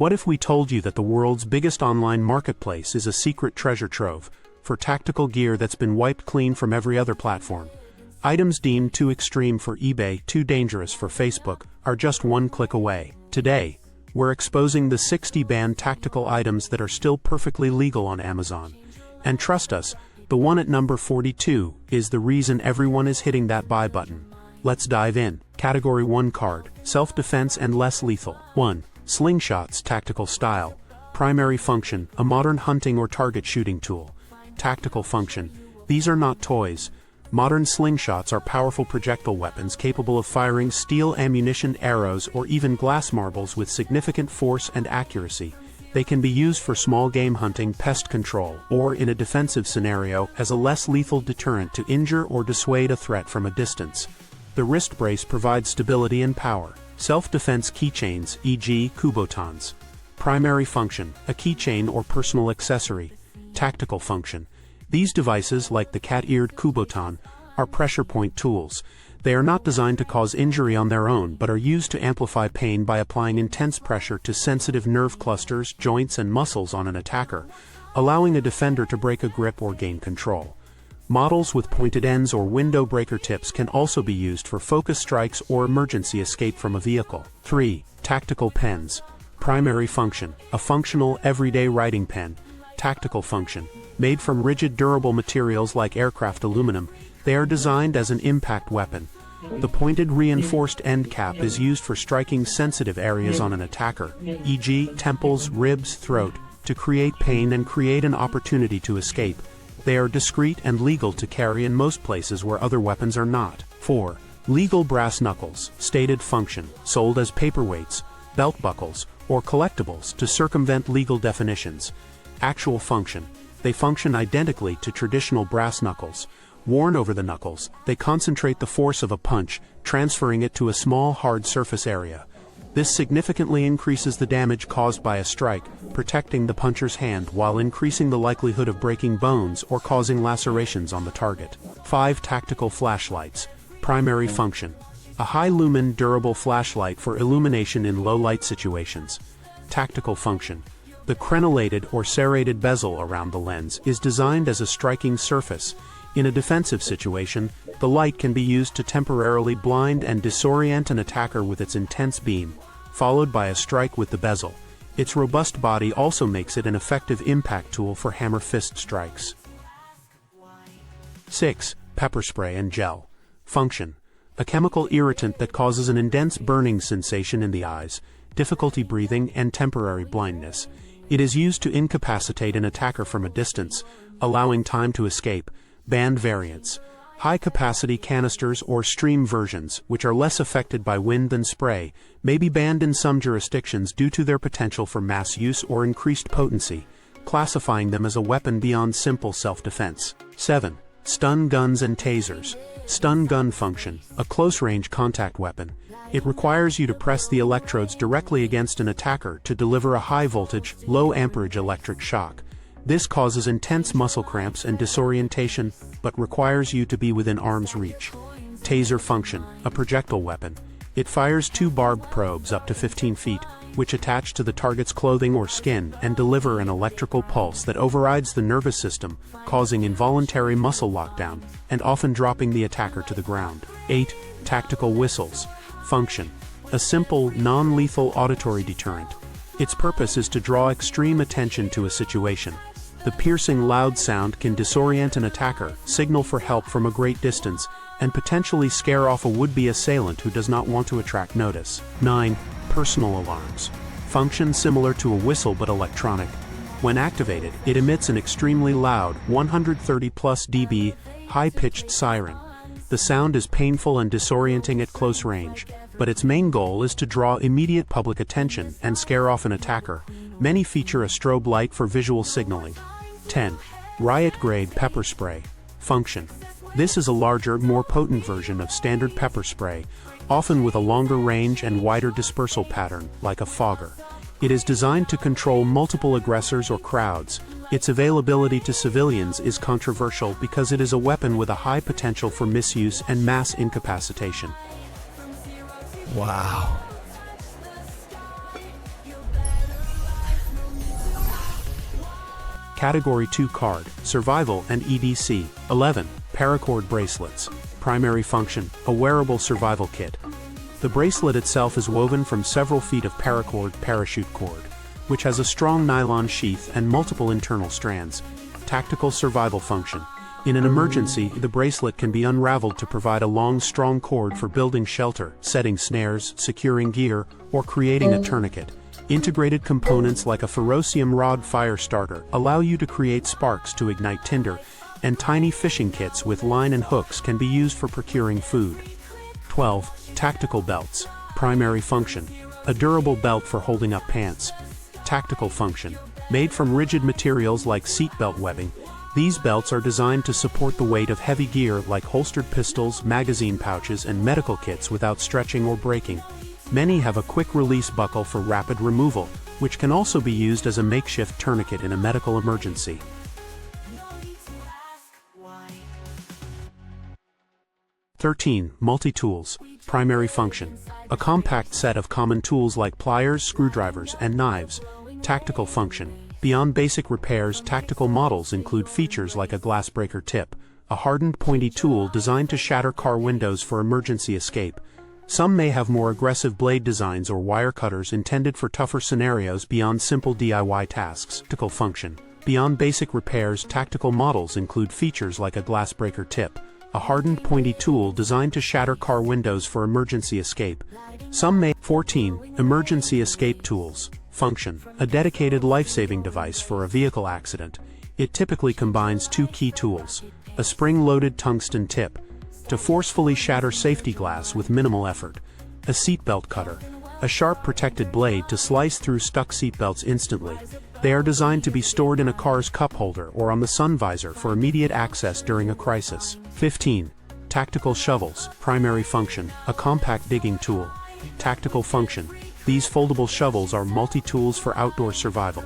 What if we told you that the world's biggest online marketplace is a secret treasure trove for tactical gear that's been wiped clean from every other platform? Items deemed too extreme for eBay, too dangerous for Facebook, are just one click away. Today, we're exposing the 60 banned tactical items that are still perfectly legal on Amazon. And trust us, the one at number 42 is the reason everyone is hitting that buy button. Let's dive in. Category 1 card, self-defense and less lethal. 1. Slingshots Tactical Style. Primary function, a modern hunting or target shooting tool. Tactical function, these are not toys. Modern slingshots are powerful projectile weapons capable of firing steel ammunition, arrows, or even glass marbles with significant force and accuracy. They can be used for small game hunting, pest control, or in a defensive scenario as a less lethal deterrent to injure or dissuade a threat from a distance. The wrist brace provides stability and power. Self-defense keychains, e.g. Kubotans. Primary function, a keychain or personal accessory. Tactical function. These devices, like the cat-eared Kubotan, are pressure point tools. They are not designed to cause injury on their own, but are used to amplify pain by applying intense pressure to sensitive nerve clusters, joints, and muscles on an attacker, allowing a defender to break a grip or gain control. Models with pointed ends or window breaker tips can also be used for focus strikes or emergency escape from a vehicle. 3. Tactical pens. Primary function, a functional, everyday writing pen. Tactical function, made from rigid, durable materials like aircraft aluminum, they are designed as an impact weapon. The pointed, reinforced end cap is used for striking sensitive areas on an attacker, e.g. temples, ribs, throat, to create pain and create an opportunity to escape. They are discreet and legal to carry in most places where other weapons are not. 4. Legal brass knuckles. Stated function, sold as paperweights, belt buckles, or collectibles to circumvent legal definitions. Actual function, they function identically to traditional brass knuckles. Worn over the knuckles, they concentrate the force of a punch, transferring it to a small, hard surface area. This significantly increases the damage caused by a strike, protecting the puncher's hand while increasing the likelihood of breaking bones or causing lacerations on the target. 5. Tactical flashlights. Primary function, a high-lumen, durable flashlight for illumination in low-light situations. Tactical function, the crenellated or serrated bezel around the lens is designed as a striking surface. In a defensive situation, the light can be used to temporarily blind and disorient an attacker with its intense beam, followed by a strike with the bezel. Its robust body also makes it an effective impact tool for hammer fist strikes. 6. Pepper spray and gel. Function, a chemical irritant that causes an intense burning sensation in the eyes, difficulty breathing, and temporary blindness. It is used to incapacitate an attacker from a distance, allowing time to escape. Banned variants. High-capacity canisters or stream versions, which are less affected by wind than spray, may be banned in some jurisdictions due to their potential for mass use or increased potency, classifying them as a weapon beyond simple self-defense. 7. Stun guns and tasers. Stun gun function, a close-range contact weapon. It requires you to press the electrodes directly against an attacker to deliver a high-voltage, low-amperage electric shock. This causes intense muscle cramps and disorientation, but requires you to be within arm's reach. Taser function, a projectile weapon. It fires 2 barbed probes up to 15 feet, which attach to the target's clothing or skin and deliver an electrical pulse that overrides the nervous system, causing involuntary muscle lockdown, and often dropping the attacker to the ground. 8. Tactical whistles. Function, a simple, non-lethal auditory deterrent. Its purpose is to draw extreme attention to a situation. The piercing loud sound can disorient an attacker, signal for help from a great distance, and potentially scare off a would-be assailant who does not want to attract notice. 9. Personal alarms. Function similar to a whistle but electronic. When activated, it emits an extremely loud, 130+ dB, high-pitched siren. The sound is painful and disorienting at close range, but its main goal is to draw immediate public attention and scare off an attacker. Many feature a strobe light for visual signaling. 10. Riot-grade pepper spray. Function. This is a larger, more potent version of standard pepper spray, often with a longer range and wider dispersal pattern, like a fogger. It is designed to control multiple aggressors or crowds. Its availability to civilians is controversial because it is a weapon with a high potential for misuse and mass incapacitation. Wow. Category 2 Card, Survival and EDC. 11. Paracord Bracelets. Primary function, a wearable survival kit. The bracelet itself is woven from several feet of paracord parachute cord, which has a strong nylon sheath and multiple internal strands. Tactical survival function. In an emergency, the bracelet can be unraveled to provide a long, strong cord for building shelter, setting snares, securing gear, or creating a tourniquet. Integrated components like a ferrocium rod fire starter allow you to create sparks to ignite tinder, and tiny fishing kits with line and hooks can be used for procuring food. 12. Tactical belts. Primary function, a durable belt for holding up pants. Tactical function, made from rigid materials like seatbelt webbing. These belts are designed to support the weight of heavy gear like holstered pistols, magazine pouches, and medical kits without stretching or breaking. Many have a quick-release buckle for rapid removal, which can also be used as a makeshift tourniquet in a medical emergency. 13. Multi-tools. Primary function, a compact set of common tools like pliers, screwdrivers, and knives. Tactical function, beyond basic repairs, tactical models include features like a glassbreaker tip, a hardened pointy tool designed to shatter car windows for emergency escape. Some may have more aggressive blade designs or wire cutters intended for tougher scenarios beyond simple DIY tasks. Tactical function, beyond basic repairs, tactical models include features like a glassbreaker tip, a hardened pointy tool designed to shatter car windows for emergency escape. Some may. 14. Emergency escape tools. Function, a dedicated life-saving device for a vehicle accident. It typically combines two key tools, a spring-loaded tungsten tip, to forcefully shatter safety glass with minimal effort, a seatbelt cutter, a sharp protected blade to slice through stuck seatbelts instantly. They are designed to be stored in a car's cup holder or on the sun visor for immediate access during a crisis. 15. Tactical shovels. Primary function, a compact digging tool. Tactical function, these foldable shovels are multi-tools for outdoor survival.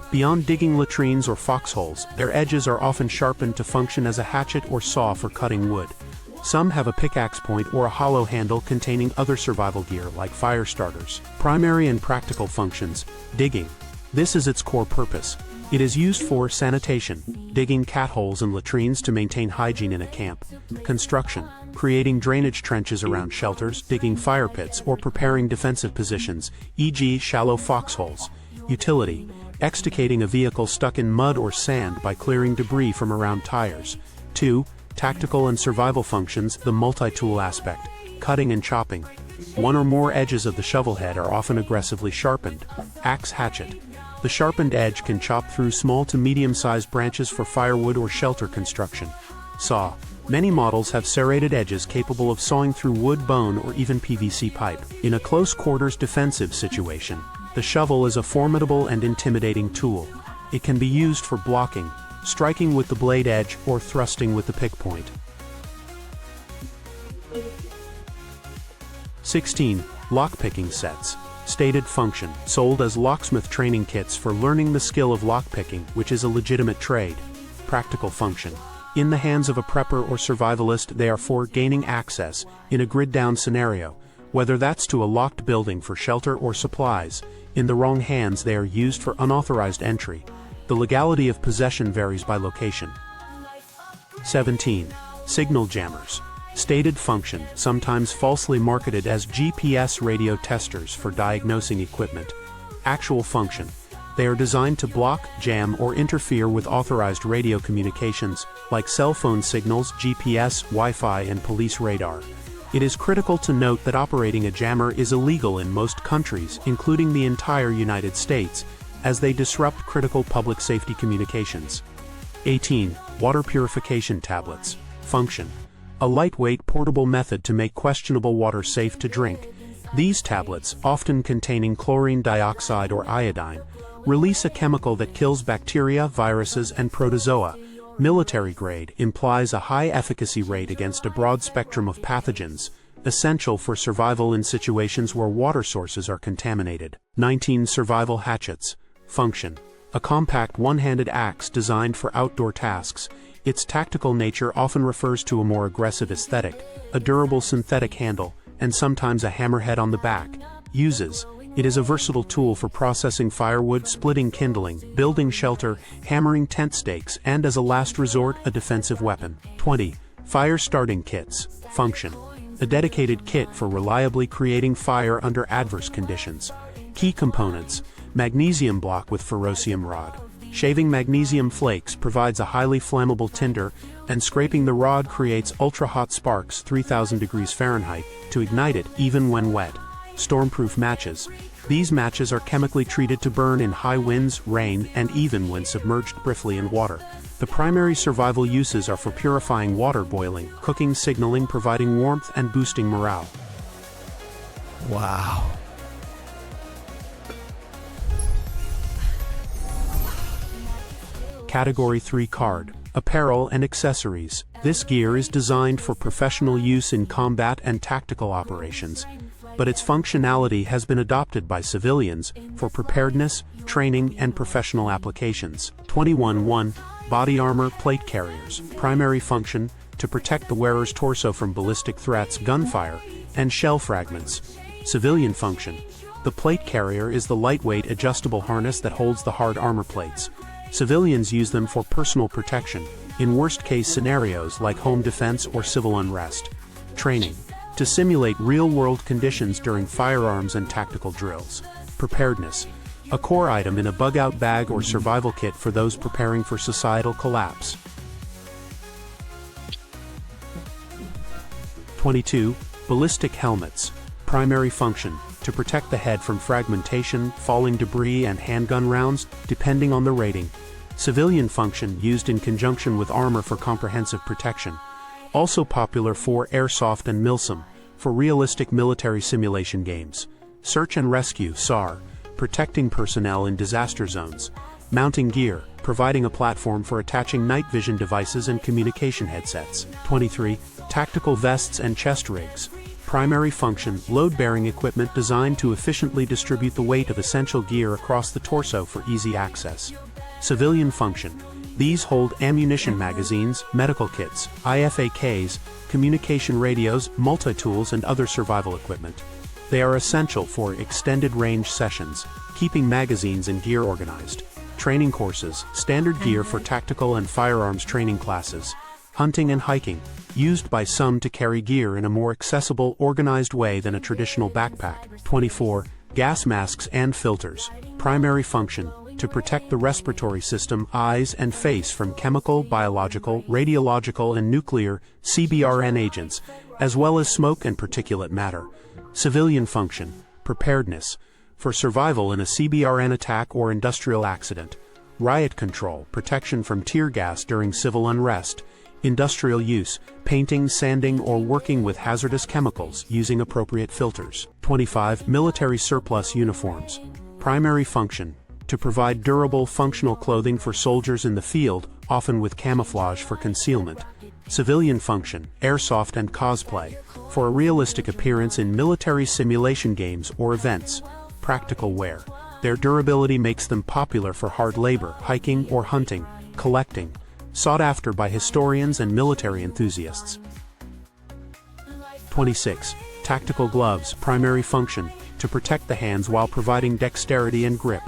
Beyond digging latrines or foxholes, their edges are often sharpened to function as a hatchet or saw for cutting wood. Some have a pickaxe point or a hollow handle containing other survival gear like fire starters. Primary and practical functions. Digging. This is its core purpose. It is used for sanitation, digging cat holes and latrines to maintain hygiene in a camp. Construction, creating drainage trenches around shelters, digging fire pits, or preparing defensive positions, e.g. shallow foxholes. Utility, extricating a vehicle stuck in mud or sand by clearing debris from around tires. 2. Tactical and survival functions. The multi-tool aspect, cutting and chopping. One or more edges of the shovel head are often aggressively sharpened. Axe hatchet. The sharpened edge can chop through small to medium-sized branches for firewood or shelter construction. Saw. Many models have serrated edges capable of sawing through wood, bone, or even PVC pipe. In a close-quarters defensive situation, the shovel is a formidable and intimidating tool. It can be used for blocking, striking with the blade edge, or thrusting with the pick point. 16. Lockpicking sets. Stated function, sold as locksmith training kits for learning the skill of lockpicking, which is a legitimate trade. Practical function. In the hands of a prepper or survivalist, they are for gaining access, in a grid-down scenario, whether that's to a locked building for shelter or supplies. In the wrong hands, they are used for unauthorized entry. The legality of possession varies by location. 17. Signal jammers. Stated function, sometimes falsely marketed as GPS radio testers for diagnosing equipment. Actual function, they are designed to block, jam, or interfere with authorized radio communications, like cell phone signals, GPS, Wi-Fi, and police radar. It is critical to note that operating a jammer is illegal in most countries, including the entire United States, as they disrupt critical public safety communications. 18. Water purification tablets. Function, a lightweight portable method to make questionable water safe to drink. These tablets, often containing chlorine dioxide or iodine, release a chemical that kills bacteria, viruses, and protozoa. Military grade implies a high efficacy rate against a broad spectrum of pathogens, essential for survival in situations where water sources are contaminated. 19. Survival hatchets. Function, a compact one-handed axe designed for outdoor tasks. Its tactical nature often refers to a more aggressive aesthetic, a durable synthetic handle, and sometimes a hammerhead on the back. Uses, It is a versatile tool for processing firewood, splitting kindling, building shelter, hammering tent stakes, and as a last resort, a defensive weapon. 20. Fire starting kits. Function. A dedicated kit for reliably creating fire under adverse conditions. Key components: magnesium block with ferrocium rod. Shaving magnesium flakes provides a highly flammable tinder, and scraping the rod creates ultra-hot sparks 3000 degrees Fahrenheit to ignite it even when wet. Stormproof matches. These matches are chemically treated to burn in high winds, rain, and even when submerged briefly in water. The primary survival uses are for purifying water, boiling, cooking, signaling, providing warmth, and boosting morale. Wow. Category 3 card. Apparel and accessories. This gear is designed for professional use in combat and tactical operations, but its functionality has been adopted by civilians for preparedness, training, and professional applications. 21.1. Body armor plate carriers. Primary function: to protect the wearer's torso from ballistic threats, gunfire, and shell fragments. Civilian function: the plate carrier is the lightweight adjustable harness that holds the hard armor plates. Civilians use them for personal protection, in worst-case scenarios like home defense or civil unrest. Training: to simulate real-world conditions during firearms and tactical drills. Preparedness: a core item in a bug-out bag or survival kit for those preparing for societal collapse. 22. Ballistic helmets. Primary function: to protect the head from fragmentation, falling debris, and handgun rounds, depending on the rating. Civilian function: used in conjunction with armor for comprehensive protection. Also popular for Airsoft and Milsim, for realistic military simulation games. Search and rescue (SAR), protecting personnel in disaster zones. Mounting gear, providing a platform for attaching night vision devices and communication headsets. 23. Tactical vests and chest rigs. Primary function: load-bearing equipment designed to efficiently distribute the weight of essential gear across the torso for easy access. Civilian function: these hold ammunition magazines, medical kits, IFAKs, communication radios, multi-tools, and other survival equipment. They are essential for extended-range sessions, keeping magazines and gear organized. Training courses: standard gear for tactical and firearms training classes. Hunting and hiking: used by some to carry gear in a more accessible, organized way than a traditional backpack. 24. Gas masks and filters. Primary function: to protect the respiratory system, eyes, and face from chemical, biological, radiological, and nuclear (CBRN) agents, as well as smoke and particulate matter. Civilian function: preparedness, for survival in a CBRN attack or industrial accident. Riot control, protection from tear gas during civil unrest. Industrial use: painting, sanding, or working with hazardous chemicals using appropriate filters. 25. Military surplus uniforms. Primary function: to provide durable, functional clothing for soldiers in the field, often with camouflage for concealment. Civilian function: airsoft and cosplay, for a realistic appearance in military simulation games or events. Practical wear: their durability makes them popular for hard labor, hiking or hunting, collecting. Sought after by historians and military enthusiasts. 26. Tactical gloves. Primary function: to protect the hands while providing dexterity and grip.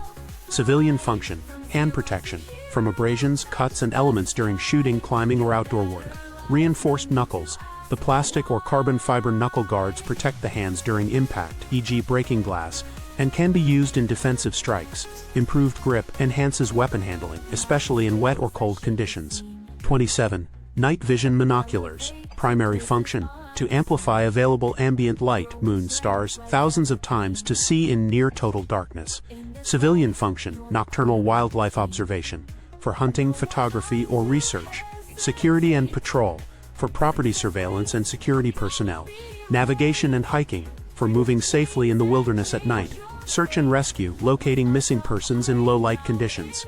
Civilian function: hand protection, from abrasions, cuts, and elements during shooting, climbing, or outdoor work. Reinforced knuckles. The plastic or carbon fiber knuckle guards protect the hands during impact, e.g. breaking glass, and can be used in defensive strikes. Improved grip enhances weapon handling, especially in wet or cold conditions. 27. Night vision monoculars. Primary function: to amplify available ambient light, moon, stars, thousands of times to see in near total darkness. Civilian function: nocturnal wildlife observation, for hunting, photography, or research. Security and patrol, for property surveillance and security personnel. Navigation and hiking, for moving safely in the wilderness at night. Search and rescue, locating missing persons in low-light conditions.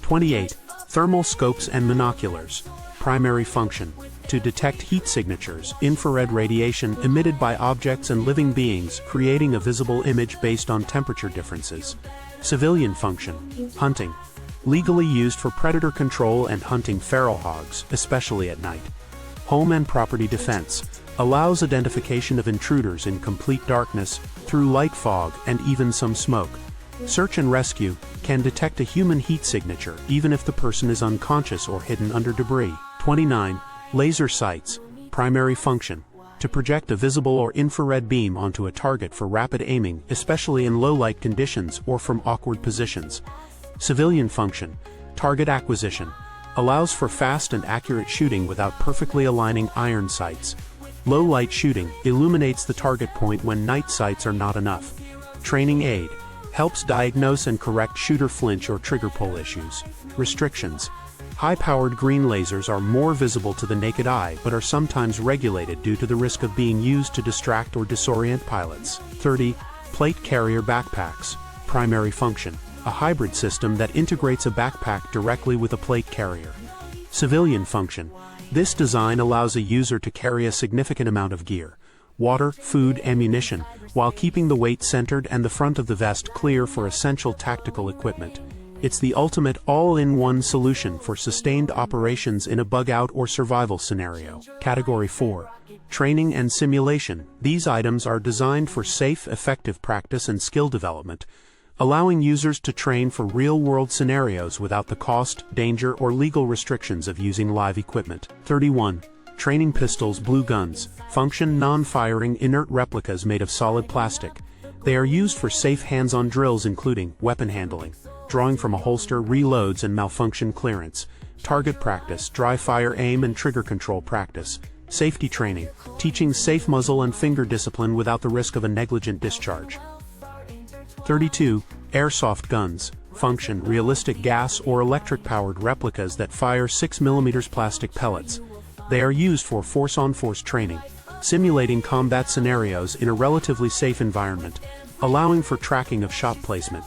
28. Thermal scopes and monoculars. Primary function: to detect heat signatures, infrared radiation emitted by objects and living beings, creating a visible image based on temperature differences. Civilian function: hunting. Legally used for predator control and hunting feral hogs, especially at night. Home and property defense, allows identification of intruders in complete darkness, through light fog and even some smoke. Search and rescue can detect a human heat signature even if the person is unconscious or hidden under debris. 29. Laser sights. Primary function: to project a visible or infrared beam onto a target for rapid aiming, especially in low light conditions or from awkward positions. Civilian function: target acquisition. Allows for fast and accurate shooting without perfectly aligning iron sights. Low light shooting illuminates the target point when night sights are not enough. Training aid: helps diagnose and correct shooter flinch or trigger pull issues. Restrictions: high-powered green lasers are more visible to the naked eye but are sometimes regulated due to the risk of being used to distract or disorient pilots. 30. Plate carrier backpacks. Primary function: a hybrid system that integrates a backpack directly with a plate carrier. Civilian function: this design allows a user to carry a significant amount of gear, water, food, ammunition, while keeping the weight centered and the front of the vest clear for essential tactical equipment. It's the ultimate all-in-one solution for sustained operations in a bug-out or survival scenario. Category 4. Training and simulation. These items are designed for safe, effective practice and skill development, allowing users to train for real-world scenarios without the cost, danger, or legal restrictions of using live equipment. 31. Training pistols. Blue guns. Function: non-firing inert replicas made of solid plastic. They are used for safe hands-on drills including weapon handling, drawing from a holster, reloads and malfunction clearance, target practice, dry fire aim and trigger control practice, safety training, teaching safe muzzle and finger discipline without the risk of a negligent discharge. 32. Airsoft guns. Function: realistic gas or electric-powered replicas that fire 6mm plastic pellets. They are used for force-on-force training, simulating combat scenarios in a relatively safe environment, allowing for tracking of shot placement.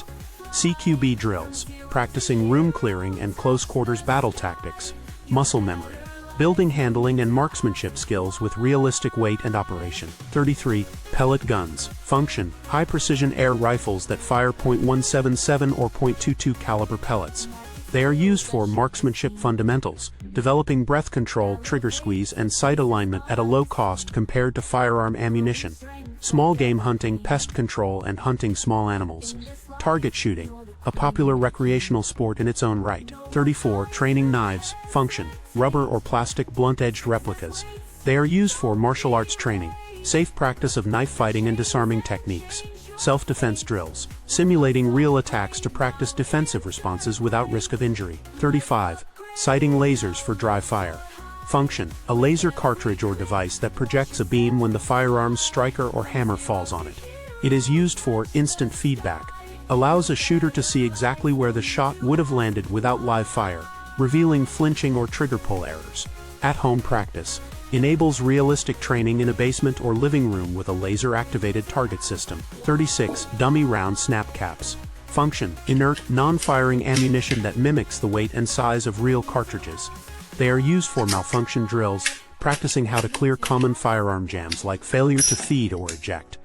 CQB drills, practicing room clearing and close-quarters battle tactics. Muscle memory, building handling and marksmanship skills with realistic weight and operation. 33. Pellet guns. Function: high-precision air rifles that fire .177 or .22 caliber pellets. They are used for marksmanship fundamentals, developing breath control, trigger squeeze, and sight alignment at a low cost compared to firearm ammunition. Small game hunting, pest control, and hunting small animals. Target shooting, a popular recreational sport in its own right. 34. Training knives. Function: rubber or plastic blunt-edged replicas. They are used for martial arts training, safe practice of knife fighting and disarming techniques. Self-defense drills, simulating real attacks to practice defensive responses without risk of injury. 35. Sighting lasers for dry fire. Function: a laser cartridge or device that projects a beam when the firearm's striker or hammer falls on it. It is used for instant feedback, allows a shooter to see exactly where the shot would have landed without live fire, revealing flinching or trigger pull errors. At-home practice, enables realistic training in a basement or living room with a laser-activated target system. 36. Dummy round snap caps. Function: inert, non-firing ammunition that mimics the weight and size of real cartridges. They are used for malfunction drills, practicing how to clear common firearm jams like failure to feed or eject.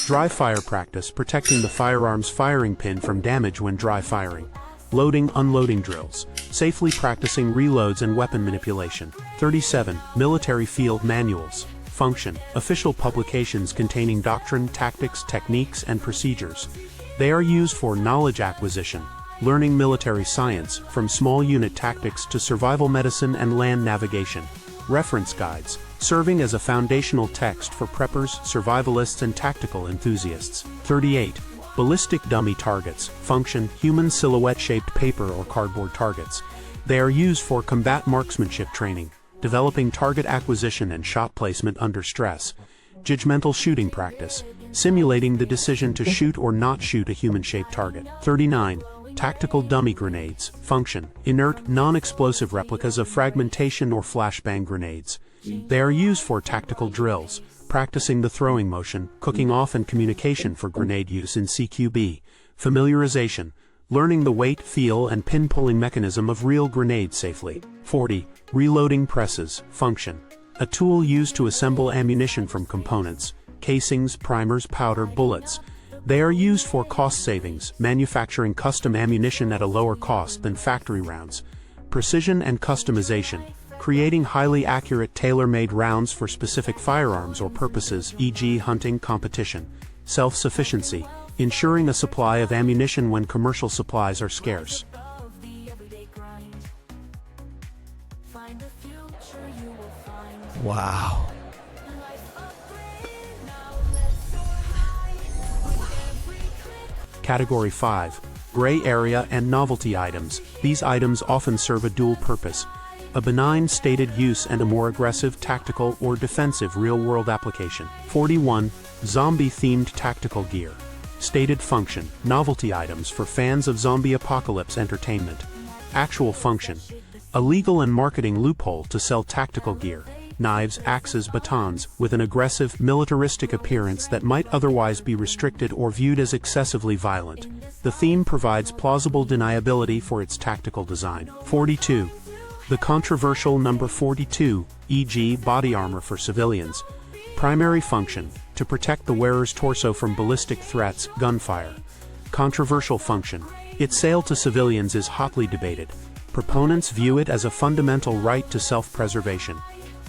Dry fire practice, protecting the firearm's firing pin from damage when dry firing. Loading, unloading drills, safely practicing reloads and weapon manipulation. 37. Military field manuals. Function: official publications containing doctrine, tactics, techniques, and procedures. They are used for knowledge acquisition, learning military science, from small unit tactics to survival medicine and land navigation. Reference guides, serving as a foundational text for preppers, survivalists, and tactical enthusiasts. 38. Ballistic dummy targets. Function: human silhouette-shaped paper or cardboard targets. They are used for combat marksmanship training, developing target acquisition and shot placement under stress. Judgmental shooting practice, simulating the decision to shoot or not shoot a human-shaped target. 39. Tactical dummy grenades. Function: inert, non-explosive replicas of fragmentation or flashbang grenades. They are used for tactical drills, practicing the throwing motion, cooking off, and communication for grenade use in CQB. Familiarization, learning the weight, feel, and pin-pulling mechanism of real grenades safely. 40. Reloading presses. Function: a tool used to assemble ammunition from components, casings, primers, powder, bullets. They are used for cost savings, manufacturing custom ammunition at a lower cost than factory rounds. Precision and customization, creating highly accurate tailor-made rounds for specific firearms or purposes, e.g. hunting, competition. Self-sufficiency, ensuring a supply of ammunition when commercial supplies are scarce. Wow. Category 5. Gray area and novelty items. These items often serve a dual purpose: a benign stated use and a more aggressive tactical or defensive real-world application. 41. Zombie-themed tactical gear. Stated function: novelty items for fans of zombie apocalypse entertainment. Actual function: a legal and marketing loophole to sell tactical gear. Knives, axes, batons, with an aggressive, militaristic appearance that might otherwise be restricted or viewed as excessively violent. The theme provides plausible deniability for its tactical design. 42. The controversial number 42, e.g. body armor for civilians. Primary function: to protect the wearer's torso from ballistic threats, gunfire. Controversial function: its sale to civilians is hotly debated. Proponents view it as a fundamental right to self-preservation,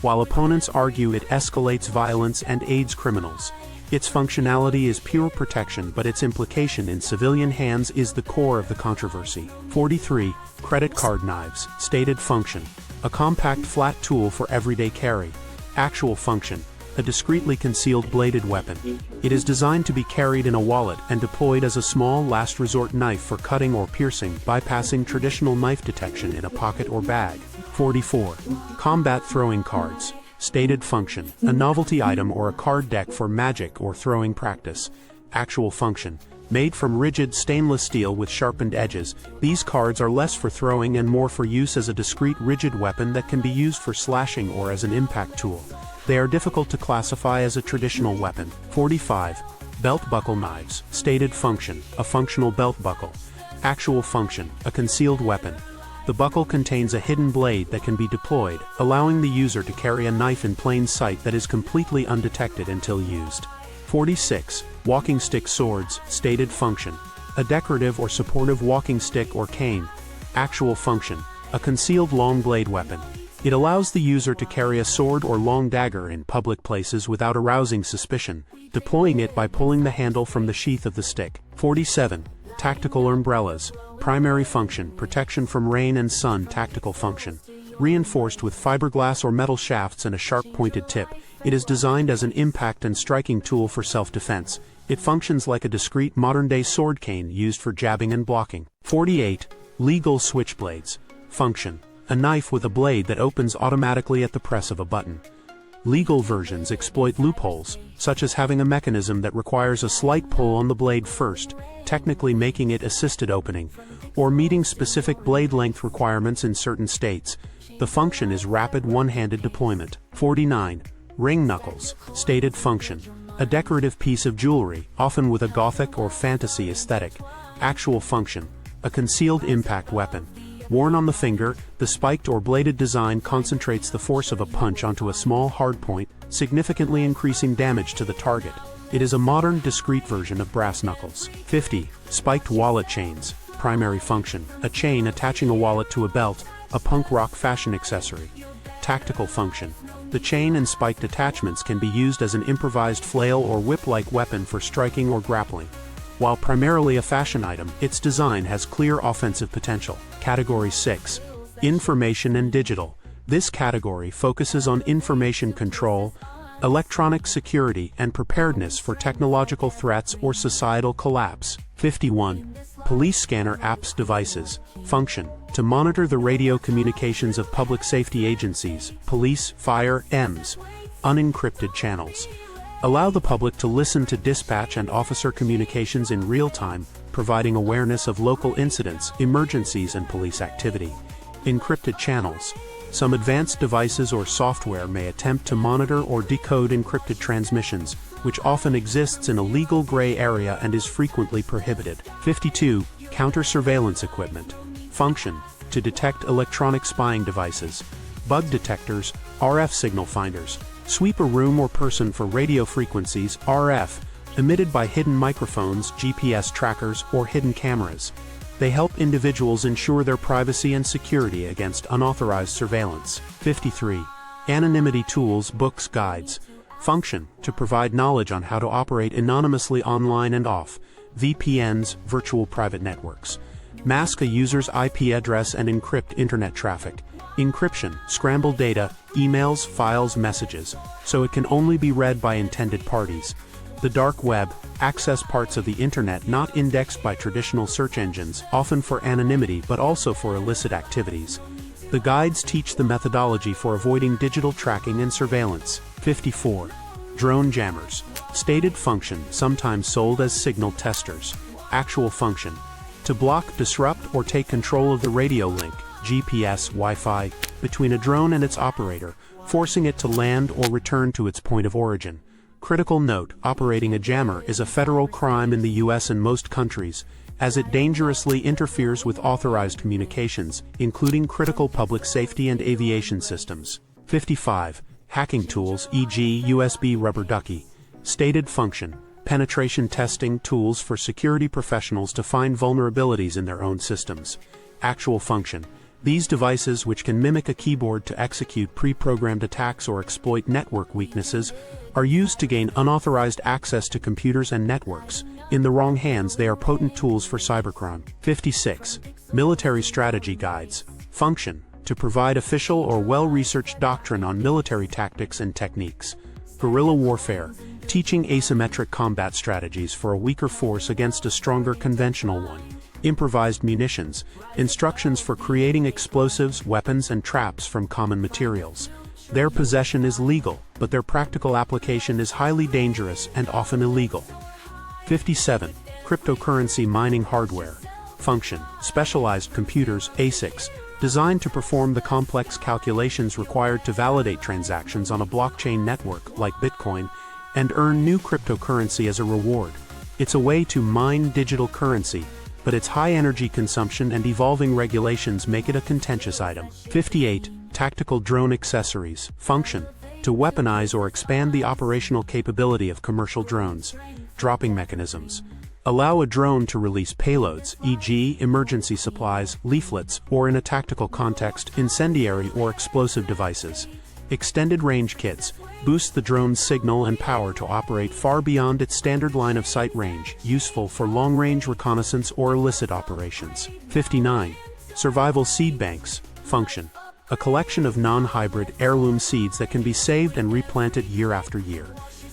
while opponents argue it escalates violence and aids criminals. Its functionality is pure protection, but its implication in civilian hands is the core of the controversy. 43. Credit card knives. Stated function: a compact flat tool for everyday carry. Actual function: a discreetly concealed bladed weapon. It is designed to be carried in a wallet and deployed as a small last resort knife for cutting or piercing, bypassing traditional knife detection in a pocket or bag. 44. Combat throwing cards. Stated function: a novelty item or a card deck for magic or throwing practice. Actual function: made from rigid stainless steel with sharpened edges, these cards are less for throwing and more for use as a discrete rigid weapon that can be used for slashing or as an impact tool. They are difficult to classify as a traditional weapon. 45. Belt buckle knives. Stated function: a functional belt buckle. Actual function: a concealed weapon. The buckle contains a hidden blade that can be deployed, allowing the user to carry a knife in plain sight that is completely undetected until used. 46. Walking stick swords. Stated function: a decorative or supportive walking stick or cane. Actual function: a concealed long blade weapon. It allows the user to carry a sword or long dagger in public places without arousing suspicion, deploying it by pulling the handle from the sheath of the stick. 47. Tactical umbrellas. Primary function: protection from rain and sun. Tactical function: reinforced with fiberglass or metal shafts and a sharp-pointed tip. It is designed as an impact and striking tool for self-defense. It functions like a discreet modern-day sword cane used for jabbing and blocking. 48. Legal switchblades. Function: a knife with a blade that opens automatically at the press of a button. Legal versions exploit loopholes, such as having a mechanism that requires a slight pull on the blade first, technically making it assisted opening, or meeting specific blade length requirements in certain states. The function is rapid one-handed deployment. 49. Ring knuckles. Stated function: a decorative piece of jewelry, often with a gothic or fantasy aesthetic. Actual function: a concealed impact weapon. Worn on the finger, the spiked or bladed design concentrates the force of a punch onto a small hard point, significantly increasing damage to the target. It is a modern, discrete version of brass knuckles. 50. Spiked wallet chains. Primary function: a chain attaching a wallet to a belt, a punk rock fashion accessory. Tactical function: the chain and spiked attachments can be used as an improvised flail or whip-like weapon for striking or grappling. While primarily a fashion item, its design has clear offensive potential. Category 6. Information and digital. This category focuses on information control, electronic security, and preparedness for technological threats or societal collapse. 51. Police scanner apps devices. Function: to monitor the radio communications of public safety agencies, police, fire, EMS. Unencrypted channels allow the public to listen to dispatch and officer communications in real time, providing awareness of local incidents, emergencies, and police activity. Encrypted channels. Some advanced devices or software may attempt to monitor or decode encrypted transmissions, which often exists in a legal gray area and is frequently prohibited. 52. Counter-surveillance equipment. Function: to detect electronic spying devices, bug detectors, RF signal finders. Sweep a room or person for radio frequencies, RF, emitted by hidden microphones, GPS trackers, or hidden cameras. They help individuals ensure their privacy and security against unauthorized surveillance. 53. Anonymity tools, books, guides. Function: to provide knowledge on how to operate anonymously online and off. VPNs, virtual private networks. Mask a user's IP address and encrypt internet traffic. Encryption: scramble data, emails, files, messages, so it can only be read by intended parties. The dark web: access parts of the internet not indexed by traditional search engines, often for anonymity but also for illicit activities. The guides teach the methodology for avoiding digital tracking and surveillance. 54. Drone jammers. Stated function, sometimes sold as signal testers. Actual function: to block, disrupt, or take control of the radio link, GPS, Wi-Fi, between a drone and its operator, forcing it to land or return to its point of origin. Critical note: operating a jammer is a federal crime in the US and most countries, as it dangerously interferes with authorized communications, including critical public safety and aviation systems. 55. Hacking tools, e.g. USB rubber ducky. Stated function: penetration testing tools for security professionals to find vulnerabilities in their own systems. Actual function: these devices, which can mimic a keyboard to execute pre-programmed attacks or exploit network weaknesses, are used to gain unauthorized access to computers and networks. In the wrong hands, they are potent tools for cybercrime. 56. Military strategy guides. Function: to provide official or well-researched doctrine on military tactics and techniques. Guerrilla warfare: teaching asymmetric combat strategies for a weaker force against a stronger conventional one. Improvised munitions: instructions for creating explosives, weapons, and traps from common materials. Their possession is legal, but their practical application is highly dangerous and often illegal. 57. Cryptocurrency mining hardware. Function: specialized computers, ASICs, designed to perform the complex calculations required to validate transactions on a blockchain network like Bitcoin and earn new cryptocurrency as a reward. It's a way to mine digital currency, but its high energy consumption and evolving regulations make it a contentious item. 58. Tactical drone accessories. Function: to weaponize or expand the operational capability of commercial drones. Dropping mechanisms: allow a drone to release payloads, e.g. emergency supplies, leaflets, or in a tactical context, incendiary or explosive devices. Extended range kits: boost the drone's signal and power to operate far beyond its standard line of sight range, useful for long-range reconnaissance or illicit operations. 59. Survival seed banks. Function: a collection of non-hybrid, heirloom seeds that can be saved and replanted year after year.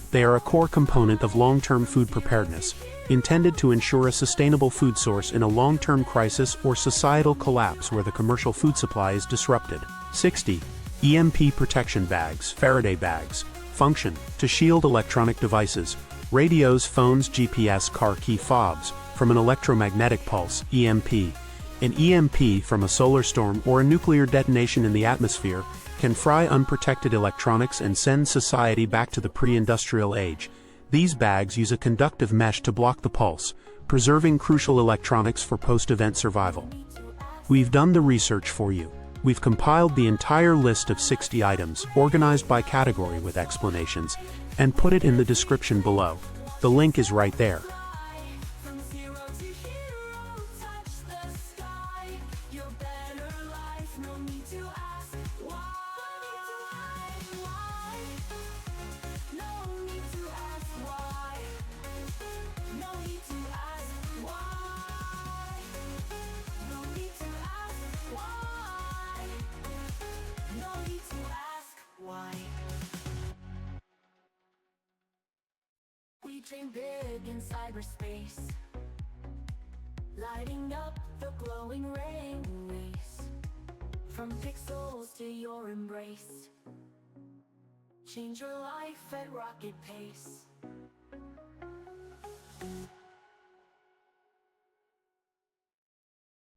They are a core component of long-term food preparedness, intended to ensure a sustainable food source in a long-term crisis or societal collapse where the commercial food supply is disrupted. 60. EMP protection bags, Faraday bags. Function: to shield electronic devices, radios, phones, GPS, car key fobs, from an electromagnetic pulse, EMP. An EMP from a solar storm or a nuclear detonation in the atmosphere can fry unprotected electronics and send society back to the pre-industrial age. These bags use a conductive mesh to block the pulse, preserving crucial electronics for post-event survival. We've done the research for you. We've compiled the entire list of 60 items, organized by category with explanations, and put it in the description below. The link is right there. We dream big in cyberspace, lighting up the glowing rays, from pixels to your embrace. Change your life at rocket pace.